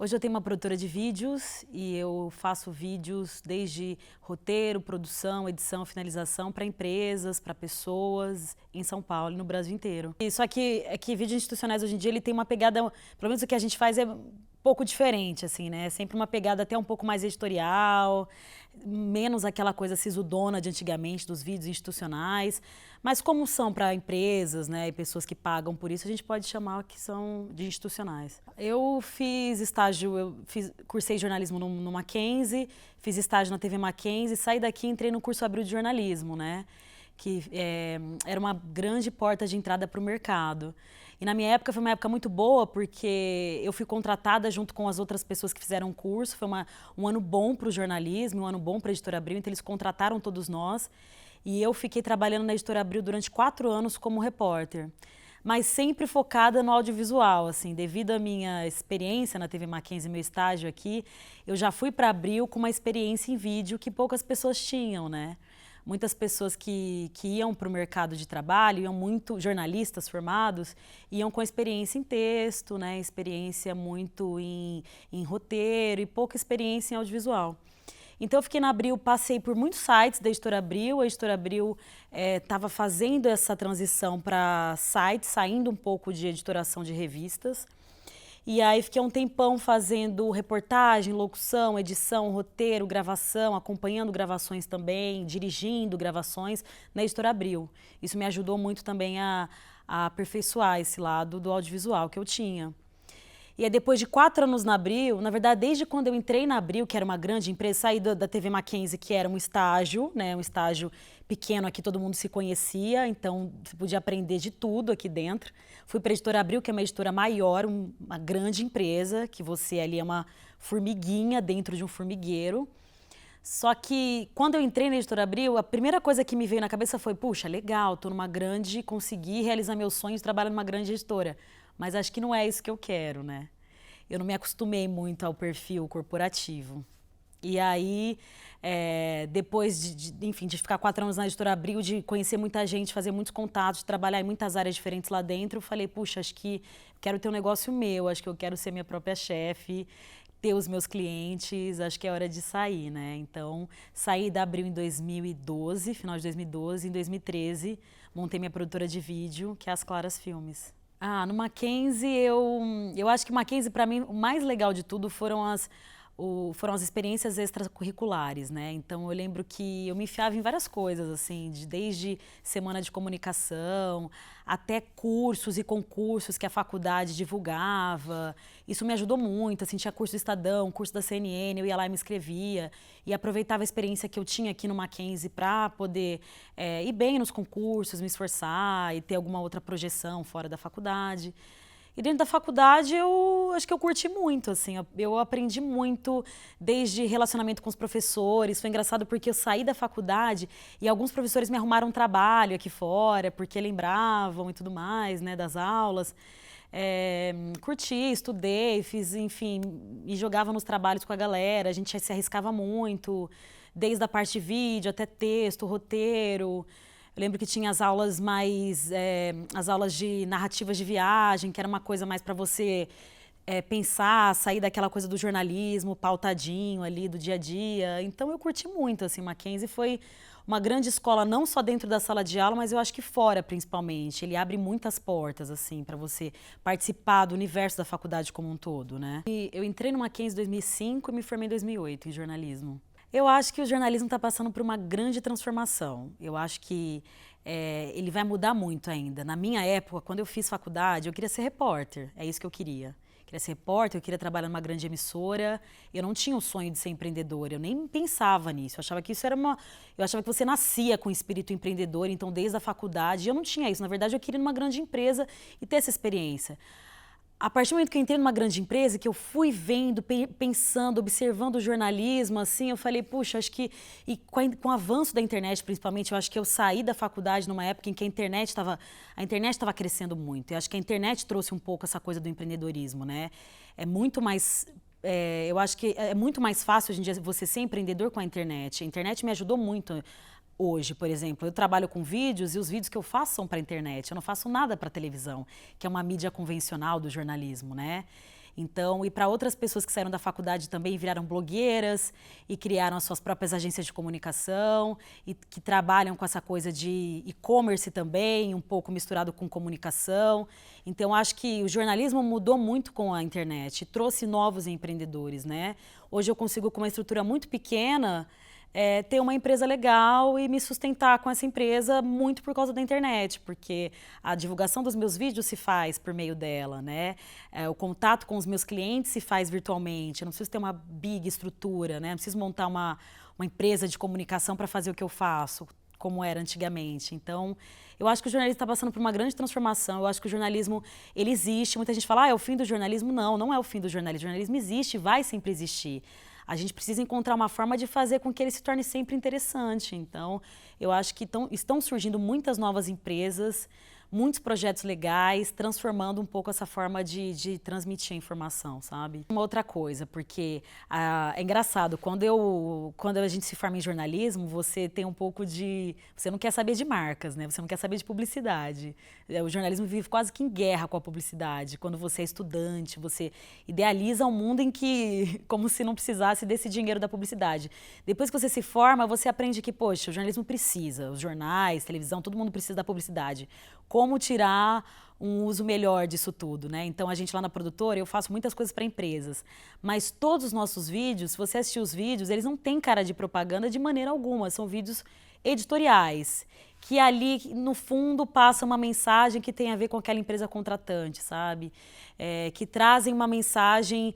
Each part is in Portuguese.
Hoje eu tenho uma produtora de vídeos e eu faço vídeos desde roteiro, produção, edição, finalização para empresas, para pessoas em São Paulo e no Brasil inteiro. E só que vídeos institucionais hoje em dia ele tem uma pegada, pelo menos o que a gente faz é um pouco diferente, assim, né? É sempre uma pegada até um pouco mais editorial, menos aquela coisa sisudona de antigamente dos vídeos institucionais. Mas como são para empresas, né, e pessoas que pagam por isso, a gente pode chamar que são de institucionais. Eu fiz estágio, cursei jornalismo no Mackenzie, fiz estágio na TV Mackenzie, saí daqui e entrei no curso Abril de Jornalismo, né, que era uma grande porta de entrada para o mercado. E na minha época foi uma época muito boa, porque eu fui contratada junto com as outras pessoas que fizeram o curso. Foi um ano bom para o jornalismo, um ano bom para a Editora Abril, então eles contrataram todos nós. E eu fiquei trabalhando na Editora Abril durante 4 anos como repórter, mas sempre focada no audiovisual, assim, devido à minha experiência na TV Mackenzie, meu estágio aqui, eu já fui para Abril com uma experiência em vídeo que poucas pessoas tinham, né? Muitas pessoas que iam para o mercado de trabalho, jornalistas formados, iam com experiência em texto, né? Experiência muito em roteiro e pouca experiência em audiovisual. Então eu fiquei na Abril, passei por muitos sites da Editora Abril. A Editora Abril estava fazendo essa transição para sites, saindo um pouco de editoração de revistas. E aí fiquei um tempão fazendo reportagem, locução, edição, roteiro, gravação, acompanhando gravações também, dirigindo gravações na Editora Abril. Isso me ajudou muito também a aperfeiçoar esse lado do audiovisual que eu tinha. E aí, depois de 4 anos na Abril, na verdade, desde quando eu entrei na Abril, que era uma grande empresa, saí da TV Mackenzie, que era um estágio, né, um estágio pequeno, aqui todo mundo se conhecia, então você podia aprender de tudo aqui dentro. Fui para a Editora Abril, que é uma editora maior, uma grande empresa, que você ali é uma formiguinha dentro de um formigueiro. Só que quando eu entrei na Editora Abril, a primeira coisa que me veio na cabeça foi, puxa, legal, tô numa grande, consegui realizar meus sonhos, trabalho numa grande editora. Mas acho que não é isso que eu quero, né? Eu não me acostumei muito ao perfil corporativo. E aí, depois enfim, de ficar 4 anos na Editora Abril, de conhecer muita gente, fazer muitos contatos, de trabalhar em muitas áreas diferentes lá dentro, eu falei, puxa, acho que quero ter um negócio meu, acho que eu quero ser minha própria chefe, ter os meus clientes, acho que é hora de sair, né? Então, saí da Abril em 2012, final de 2012, em 2013, montei minha produtora de vídeo, que é As Claras Filmes. No Mackenzie, eu acho que o Mackenzie, para mim, o mais legal de tudo foram as experiências extracurriculares, né? Então, eu lembro que eu me enfiava em várias coisas, assim, desde semana de comunicação, até cursos e concursos que a faculdade divulgava. Isso me ajudou muito, assim, tinha curso do Estadão, curso da CNN, eu ia lá e me inscrevia e aproveitava a experiência que eu tinha aqui no Mackenzie para poder ir bem nos concursos, me esforçar e ter alguma outra projeção fora da faculdade. E dentro da faculdade, eu acho que eu curti muito, assim, eu aprendi muito desde relacionamento com os professores. Foi engraçado porque eu saí da faculdade e alguns professores me arrumaram um trabalho aqui fora, porque lembravam e tudo mais, né, das aulas. Curti, estudei, fiz, enfim, e jogava nos trabalhos com a galera, a gente se arriscava muito, desde a parte de vídeo até texto, roteiro. Eu lembro que tinha as aulas as aulas de narrativas de viagem, que era uma coisa mais para você pensar, sair daquela coisa do jornalismo, pautadinho ali, do dia a dia. Então eu curti muito, assim, Mackenzie foi uma grande escola, não só dentro da sala de aula, mas eu acho que fora, principalmente. Ele abre muitas portas, assim, para você participar do universo da faculdade como um todo, né? E eu entrei no Mackenzie em 2005 e me formei em 2008 em jornalismo. Eu acho que o jornalismo está passando por uma grande transformação. Eu acho que ele vai mudar muito ainda. Na minha época, quando eu fiz faculdade, eu queria ser repórter. É isso que eu queria. Eu queria ser repórter, eu queria trabalhar numa grande emissora. Eu não tinha o sonho de ser empreendedora, eu nem pensava nisso. Eu achava que isso era Eu achava que você nascia com espírito empreendedor, então desde a faculdade eu não tinha isso. Na verdade, eu queria ir numa grande empresa e ter essa experiência. A partir do momento que eu entrei numa grande empresa, que eu fui vendo, pensando, observando o jornalismo, assim, eu falei, puxa, acho que, e com o avanço da internet, principalmente, eu acho que eu saí da faculdade numa época em que a internet estava crescendo muito. Eu acho que a internet trouxe um pouco essa coisa do empreendedorismo, né? Eu acho que é muito mais fácil hoje em dia você ser empreendedor com a internet. A internet me ajudou muito hoje, por exemplo. Eu trabalho com vídeos e os vídeos que eu faço são para a internet. Eu não faço nada para televisão, que é uma mídia convencional do jornalismo, né? Então, e para outras pessoas que saíram da faculdade também viraram blogueiras e criaram as suas próprias agências de comunicação e que trabalham com essa coisa de e-commerce também, um pouco misturado com comunicação. Então, acho que o jornalismo mudou muito com a internet, trouxe novos empreendedores, né? Hoje eu consigo, com uma estrutura muito pequena, ter uma empresa legal e me sustentar com essa empresa muito por causa da internet, porque a divulgação dos meus vídeos se faz por meio dela, né? O contato com os meus clientes se faz virtualmente, eu não preciso ter uma big estrutura, né? Não preciso montar uma empresa de comunicação para fazer o que eu faço, como era antigamente. Então, eu acho que o jornalismo está passando por uma grande transformação. Eu acho que o jornalismo, ele existe. Muita gente fala, é o fim do jornalismo. Não, não é o fim do jornalismo. O jornalismo existe e vai sempre existir. A gente precisa encontrar uma forma de fazer com que ele se torne sempre interessante. Então, eu acho que estão surgindo muitas novas empresas, muitos projetos legais, transformando um pouco essa forma de transmitir a informação, sabe? Uma outra coisa, porque é engraçado, quando a gente se forma em jornalismo, você tem um pouco de... Você não quer saber de marcas, né? Você não quer saber de publicidade. O jornalismo vive quase que em guerra com a publicidade. Quando você é estudante, você idealiza um mundo em que... como se não precisasse desse dinheiro da publicidade. Depois que você se forma, você aprende que, poxa, o jornalismo precisa, os jornais, televisão, todo mundo precisa da publicidade. Como tirar um uso melhor disso tudo, né? Então, a gente lá na produtora, eu faço muitas coisas para empresas, mas todos os nossos vídeos, se você assistir os vídeos, eles não têm cara de propaganda de maneira alguma, são vídeos editoriais, que ali, no fundo, passam uma mensagem que tem a ver com aquela empresa contratante, sabe? Que trazem uma mensagem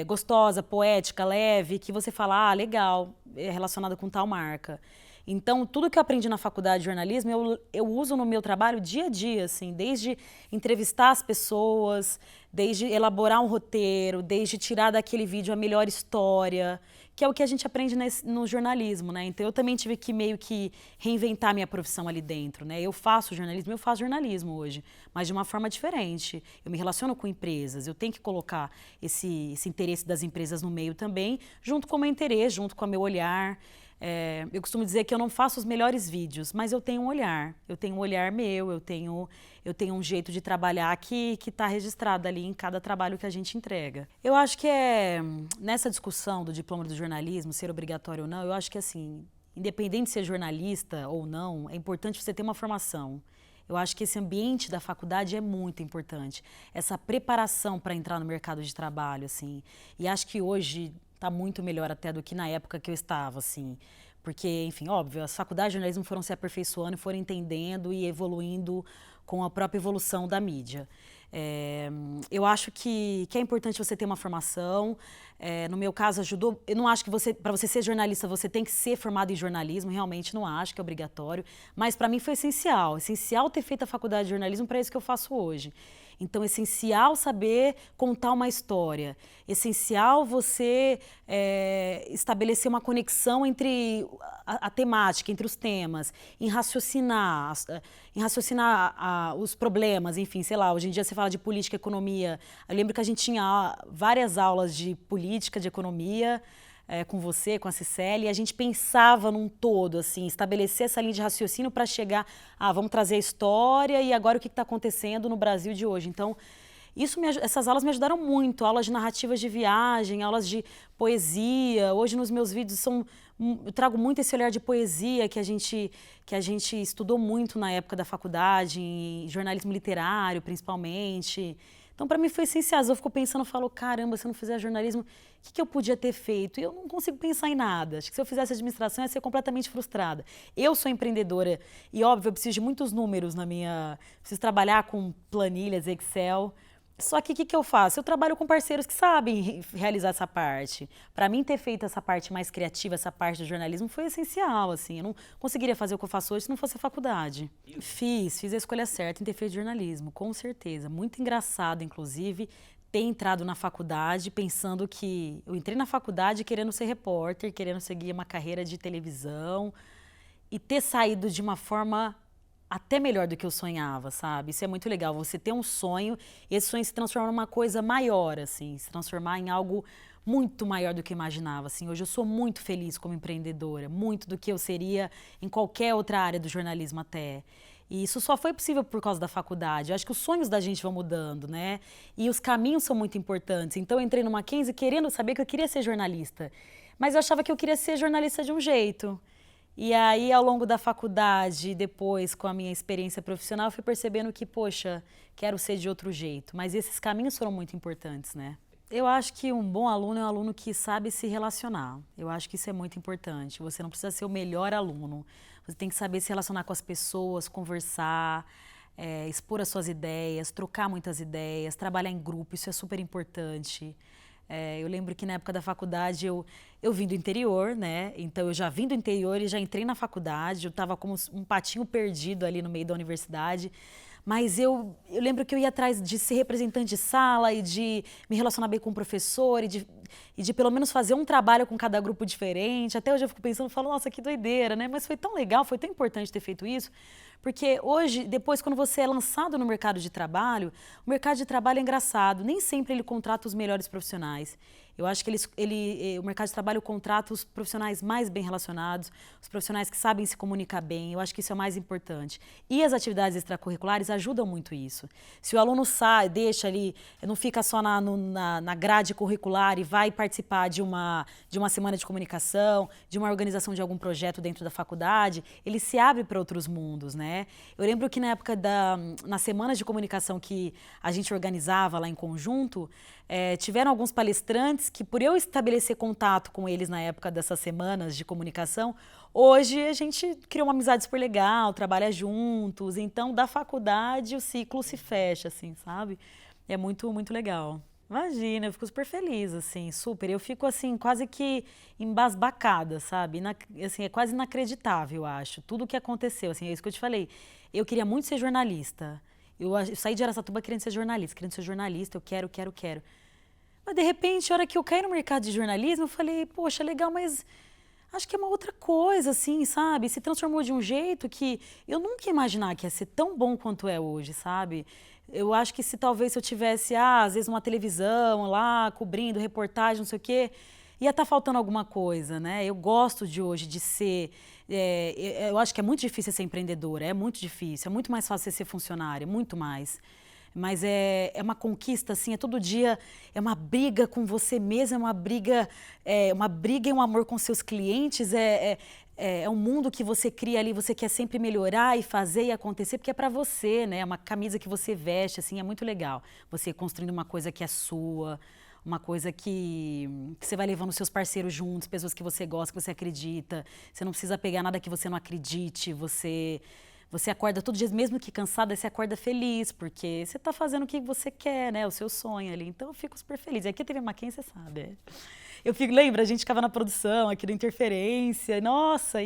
gostosa, poética, leve, que você fala, ah, legal, é relacionada com tal marca. Então, tudo que eu aprendi na faculdade de jornalismo, eu uso no meu trabalho dia a dia, assim, desde entrevistar as pessoas, desde elaborar um roteiro, desde tirar daquele vídeo a melhor história, que é o que a gente aprende no jornalismo, né? Então, eu também tive que meio que reinventar minha profissão ali dentro, né? Eu faço jornalismo hoje, mas de uma forma diferente. Eu me relaciono com empresas, eu tenho que colocar esse interesse das empresas no meio também, junto com o meu interesse, junto com o meu olhar. Eu costumo dizer que eu não faço os melhores vídeos, mas eu tenho um olhar meu, eu tenho um jeito de trabalhar que está registrado ali em cada trabalho que a gente entrega. Eu acho que nessa discussão do diploma do jornalismo, ser obrigatório ou não, eu acho que assim, independente de ser jornalista ou não, é importante você ter uma formação. Eu acho que esse ambiente da faculdade é muito importante, essa preparação para entrar no mercado de trabalho, assim, e acho que hoje está muito melhor até do que na época que eu estava, assim. Porque, enfim, óbvio, as faculdades de jornalismo foram se aperfeiçoando, foram entendendo e evoluindo com a própria evolução da mídia. Eu acho que é importante você ter uma formação. No meu caso, ajudou. Eu não acho que para você ser jornalista, você tem que ser formado em jornalismo, realmente não acho que é obrigatório. Mas para mim foi essencial ter feito a faculdade de jornalismo para isso que eu faço hoje. Então, é essencial saber contar uma história, essencial você estabelecer uma conexão entre a temática, entre os temas, em raciocinar os problemas, enfim, sei lá, hoje em dia você fala de política e economia. Eu lembro que a gente tinha várias aulas de política, de economia, com você, com a Cicely, e a gente pensava num todo, assim, estabelecer essa linha de raciocínio para chegar, vamos trazer a história e agora o que está acontecendo no Brasil de hoje. Então, essas aulas me ajudaram muito, aulas de narrativas de viagem, aulas de poesia. Hoje nos meus vídeos eu trago muito esse olhar de poesia que a gente estudou muito na época da faculdade, em jornalismo literário principalmente. Então, para mim foi essencial. Eu fico pensando, eu falo, caramba, se eu não fizer jornalismo, o que eu podia ter feito? E eu não consigo pensar em nada. Acho que se eu fizesse administração, eu ia ser completamente frustrada. Eu sou empreendedora e, óbvio, eu preciso de muitos números preciso trabalhar com planilhas, Excel. Só que o que eu faço? Eu trabalho com parceiros que sabem realizar essa parte. Para mim, ter feito essa parte mais criativa, essa parte do jornalismo, foi essencial, assim. Eu não conseguiria fazer o que eu faço hoje se não fosse a faculdade. Fiz a escolha certa em ter feito jornalismo, com certeza. Muito engraçado, inclusive, ter entrado na faculdade pensando que... Eu entrei na faculdade querendo ser repórter, querendo seguir uma carreira de televisão e ter saído de uma forma até melhor do que eu sonhava, sabe? Isso é muito legal, você ter um sonho e esse sonho se transformar numa coisa maior, assim, se transformar em algo muito maior do que eu imaginava, assim. Hoje eu sou muito feliz como empreendedora, muito do que eu seria em qualquer outra área do jornalismo até. E isso só foi possível por causa da faculdade. Eu acho que os sonhos da gente vão mudando, né? E os caminhos são muito importantes. Então, eu entrei no Mackenzie querendo saber que eu queria ser jornalista. Mas eu achava que eu queria ser jornalista de um jeito. E aí, ao longo da faculdade, depois com a minha experiência profissional, eu fui percebendo que, poxa, quero ser de outro jeito. Mas esses caminhos foram muito importantes, né? Eu acho que um bom aluno é um aluno que sabe se relacionar. Eu acho que isso é muito importante. Você não precisa ser o melhor aluno. Você tem que saber se relacionar com as pessoas, conversar, expor as suas ideias, trocar muitas ideias, trabalhar em grupo, isso é super importante. Eu lembro que na época da faculdade eu vim do interior, né? Então eu já vim do interior e já entrei na faculdade, eu estava como um patinho perdido ali no meio da universidade. Mas eu lembro que eu ia atrás de ser representante de sala e de me relacionar bem com o professor e de pelo menos fazer um trabalho com cada grupo diferente. Até hoje eu fico pensando, falo, nossa, que doideira, né? Mas foi tão legal, foi tão importante ter feito isso, porque hoje, depois, quando você é lançado no mercado de trabalho, o mercado de trabalho é engraçado, nem sempre ele contrata os melhores profissionais. Eu acho que o mercado de trabalho contrata os profissionais mais bem relacionados, os profissionais que sabem se comunicar bem, eu acho que isso é o mais importante. E as atividades extracurriculares ajudam muito isso. Se o aluno sai, deixa ali, não fica só na grade curricular e vai participar de uma semana de comunicação, de uma organização de algum projeto dentro da faculdade, ele se abre para outros mundos, né? Eu lembro que na época nas semanas de comunicação que a gente organizava lá em conjunto, tiveram alguns palestrantes que, por eu estabelecer contato com eles na época dessas semanas de comunicação, hoje a gente criou uma amizade super legal, trabalha juntos. Então, da faculdade, o ciclo se fecha, assim, sabe? É muito, muito legal. Imagina, eu fico super feliz, assim, super. Eu fico, assim, quase que embasbacada, sabe? Assim, é quase inacreditável, eu acho. Tudo o que aconteceu, assim, é isso que eu te falei. Eu queria muito ser jornalista. Eu saí de Araçatuba querendo ser jornalista, eu quero. Mas, de repente, a hora que eu caí no mercado de jornalismo, eu falei, poxa, legal, mas acho que é uma outra coisa, assim, sabe? Se transformou de um jeito que eu nunca ia imaginar que ia ser tão bom quanto é hoje, sabe? Eu acho que se eu tivesse, às vezes, uma televisão lá, cobrindo, reportagem, não sei o quê, ia estar faltando alguma coisa, né? Eu gosto de hoje de ser... eu acho que é muito difícil ser empreendedora, é muito difícil, é muito mais fácil ser funcionária, muito mais. Mas é uma conquista, assim, todo dia é uma briga com você mesmo, uma briga e um amor com seus clientes, é um mundo que você cria ali, você quer sempre melhorar e fazer e acontecer, porque é para você, né? É uma camisa que você veste, assim, é muito legal. Você construindo uma coisa que é sua, uma coisa que você vai levando seus parceiros juntos, pessoas que você gosta, que você acredita. Você não precisa pegar nada que você não acredite, Você acorda todo dia, mesmo que cansada, você acorda feliz, porque você está fazendo o que você quer, né? O seu sonho ali. Então, eu fico super feliz. E aqui a TV Mackenzie, você sabe. Lembra, a gente ficava na produção aqui do Interferência, nossa,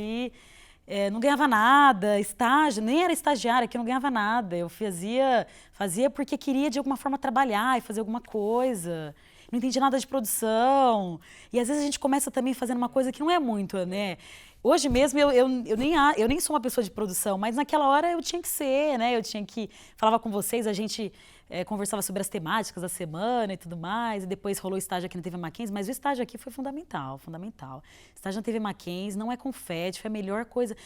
não ganhava nada, estágio, nem era estagiária, aqui não ganhava nada. Eu fazia porque queria de alguma forma trabalhar e fazer alguma coisa. Não entendi nada de produção. E às vezes a gente começa também fazendo uma coisa que não é muito, né? Hoje mesmo eu nem sou uma pessoa de produção, mas naquela hora eu tinha que ser, né? Falava com vocês, a gente conversava sobre as temáticas da semana e tudo mais, e depois rolou estágio aqui na TV Mackenzie, mas o estágio aqui foi fundamental. Estágio na TV Mackenzie não é confete, foi a melhor coisa.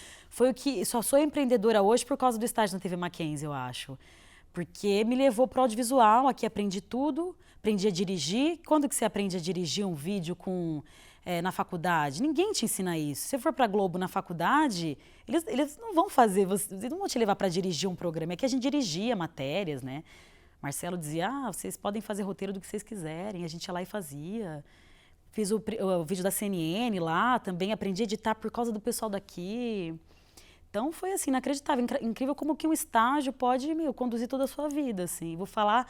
Só sou empreendedora hoje por causa do estágio na TV Mackenzie, eu acho. Porque me levou para o audiovisual, aqui aprendi tudo, aprendi a dirigir. Quando que você aprende a dirigir um vídeo na faculdade? Ninguém te ensina isso. Se você for para a Globo na faculdade, eles não vão eles não vão te levar para dirigir um programa. É que a gente dirigia matérias, né? Marcelo dizia, vocês podem fazer roteiro do que vocês quiserem. A gente ia lá e fazia. Fiz o vídeo da CNN lá, também aprendi a editar por causa do pessoal daqui. Então, foi assim, inacreditável, incrível como que um estágio pode, conduzir toda a sua vida, assim. Vou falar,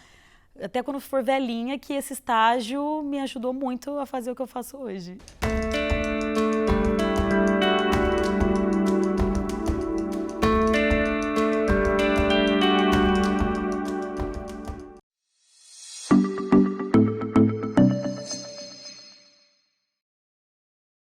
até quando for velhinha, que esse estágio me ajudou muito a fazer o que eu faço hoje.